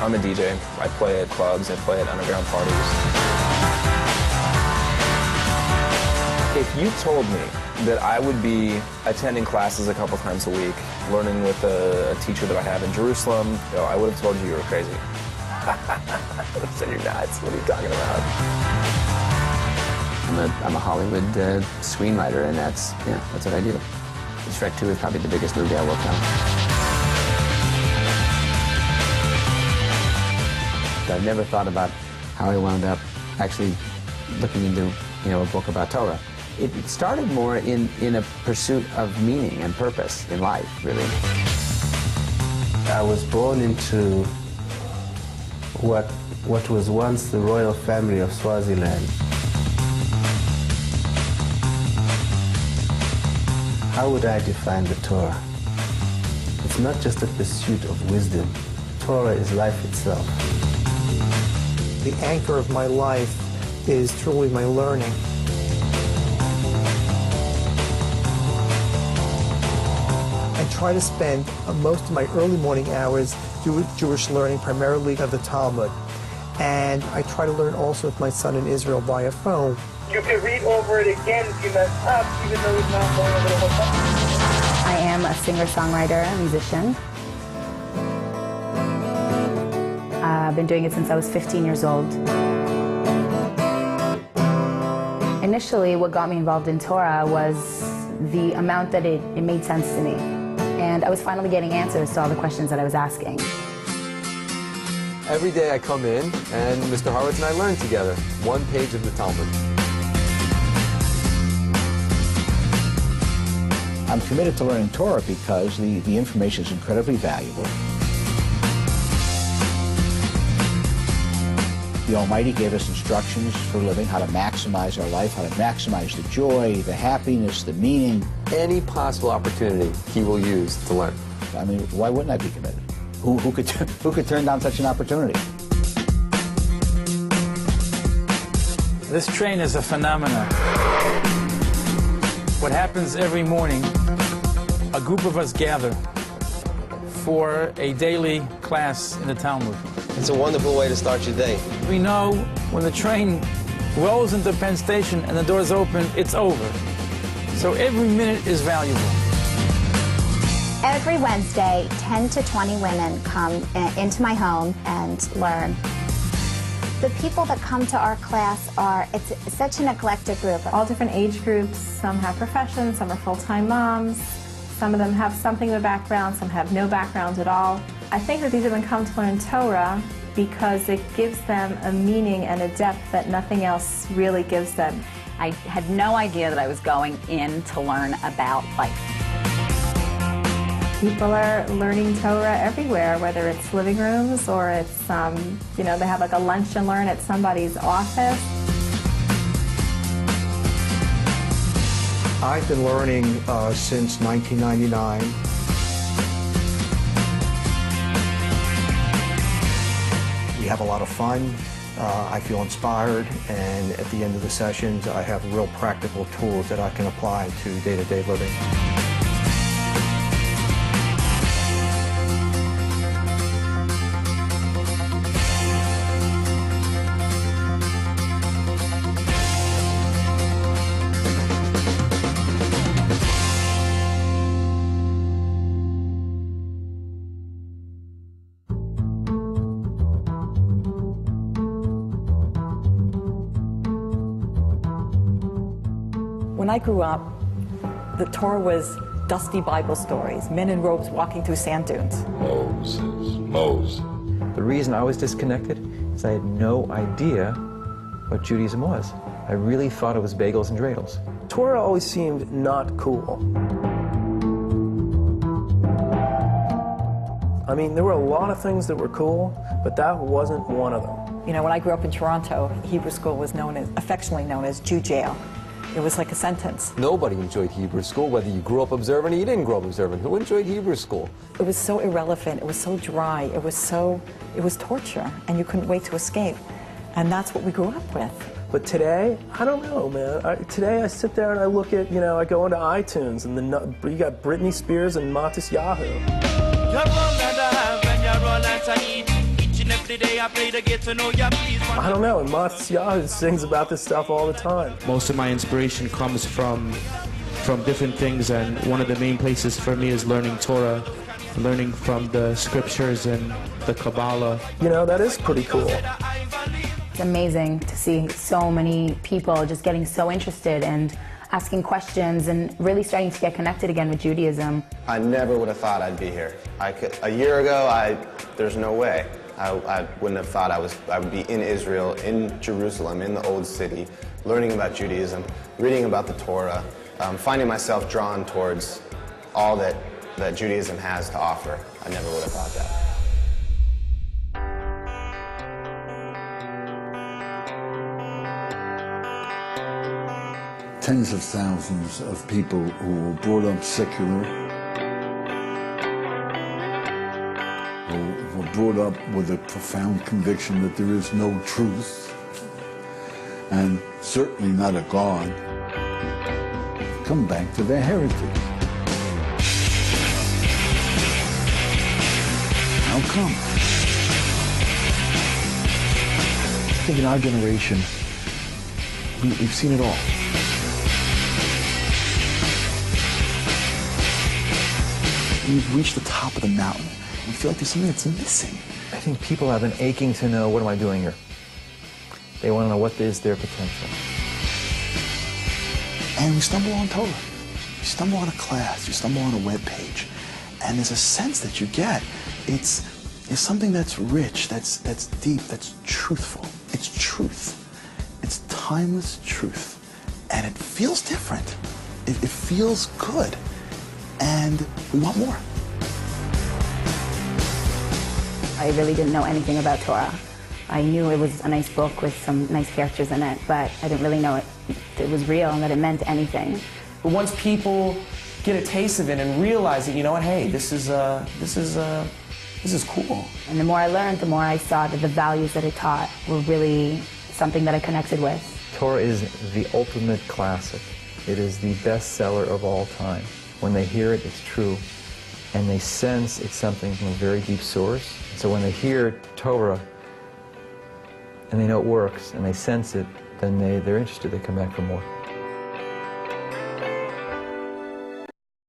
I'm a DJ. I play at clubs, I play at underground parties. If you told me that I would be attending classes a couple times a week, learning with a teacher that I have in Jerusalem, I would have told you were crazy. I would have said you're nuts. What are you talking about? I'm a Hollywood screenwriter, and that's what I do. Shrek 2 is probably the biggest movie I worked on. I've never thought about how I wound up actually looking into, a book about Torah. It started more in a pursuit of meaning and purpose in life, really. I was born into what was once the royal family of Swaziland. How would I define the Torah? It's not just a pursuit of wisdom. Torah is life itself. The anchor of my life is truly my learning. I try to spend most of my early morning hours doing Jewish learning, primarily of the Talmud. And I try to learn also with my son in Israel via phone. You can read over it again if you mess up, even though it's not going a little bit up. I am a singer-songwriter and musician. I've been doing it since I was 15 years old. Initially, what got me involved in Torah was the amount that it made sense to me. And I was finally getting answers to all the questions that I was asking. Every day I come in, and Mr. Horowitz and I learn together one page of the Talmud. I'm committed to learning Torah because the information is incredibly valuable. The Almighty gave us instructions for living, how to maximize our life, how to maximize the joy, the happiness, the meaning. Any possible opportunity he will use to learn. I mean, why wouldn't I be committed? Who could turn down such an opportunity? This train is a phenomenon. What happens every morning, a group of us gather for a daily class in the Talmud. It's a wonderful way to start your day. We know when the train rolls into Penn Station and the doors open, it's over. So every minute is valuable. Every Wednesday, 10 to 20 women come into my home and learn. The people that come to our class it's such an eclectic group. All different age groups. Some have professions, some are full-time moms. Some of them have something of a background, some have no background at all. I think that these women come to learn Torah because it gives them a meaning and a depth that nothing else really gives them. I had no idea that I was going in to learn about life. People are learning Torah everywhere, whether it's living rooms or it's, they have like a lunch and learn at somebody's office. I've been learning since 1999. We have a lot of fun. I feel inspired, and at the end of the sessions, I have real practical tools that I can apply to day-to-day living. When I grew up, the Torah was dusty Bible stories, men in robes walking through sand dunes. Moses. The reason I was disconnected is I had no idea what Judaism was. I really thought it was bagels and dreidels. Torah always seemed not cool. I mean, there were a lot of things that were cool, but that wasn't one of them. You know, when I grew up in Toronto, Hebrew school was affectionately known as Jew jail. It was like a sentence. Nobody enjoyed Hebrew school, whether you grew up observant or you didn't grow up observant. Who enjoyed Hebrew school? It was so irrelevant, it was so dry, it was torture, and you couldn't wait to escape. And that's what we grew up with. But today, I don't know, man. Today I sit there and I look at, I go into iTunes and you got Britney Spears and Matis Yahoo. I don't know, and Matisyahu sings about this stuff all the time. Most of my inspiration comes from different things, and one of the main places for me is learning Torah, learning from the scriptures and the Kabbalah. You know, that is pretty cool. It's amazing to see so many people just getting so interested and asking questions and really starting to get connected again with Judaism. I never would have thought I'd be here. A year ago, there's no way. I wouldn't have thought I would be in Israel, in Jerusalem, in the Old City, learning about Judaism, reading about the Torah, finding myself drawn towards all that Judaism has to offer. I never would have thought that. Tens of thousands of people who were brought up secular, who were brought up with a profound conviction that there is no truth, and certainly not a God, come back to their heritage. How come? I think in our generation, we've seen it all. We've reached the top of the mountain. We feel like there's something that's missing. I think people have been aching to know, what am I doing here? They want to know what is their potential. And we stumble on Torah. You stumble on a class, you stumble on a web page, and there's a sense that you get. It's something that's rich, that's deep, that's truthful. It's truth. It's timeless truth. And it feels different. It feels good. And we want more. I really didn't know anything about Torah. I knew it was a nice book with some nice characters in it, but I didn't really know it was real and that it meant anything. But once people get a taste of it and realize that, you know what, hey, this is cool. And the more I learned, the more I saw that the values that it taught were really something that I connected with. Torah is the ultimate classic. It is the bestseller of all time. When they hear it, it's true, and they sense it's something from a very deep source. So when they hear Torah, and they know it works, and they sense it, then they're interested, they come back for more.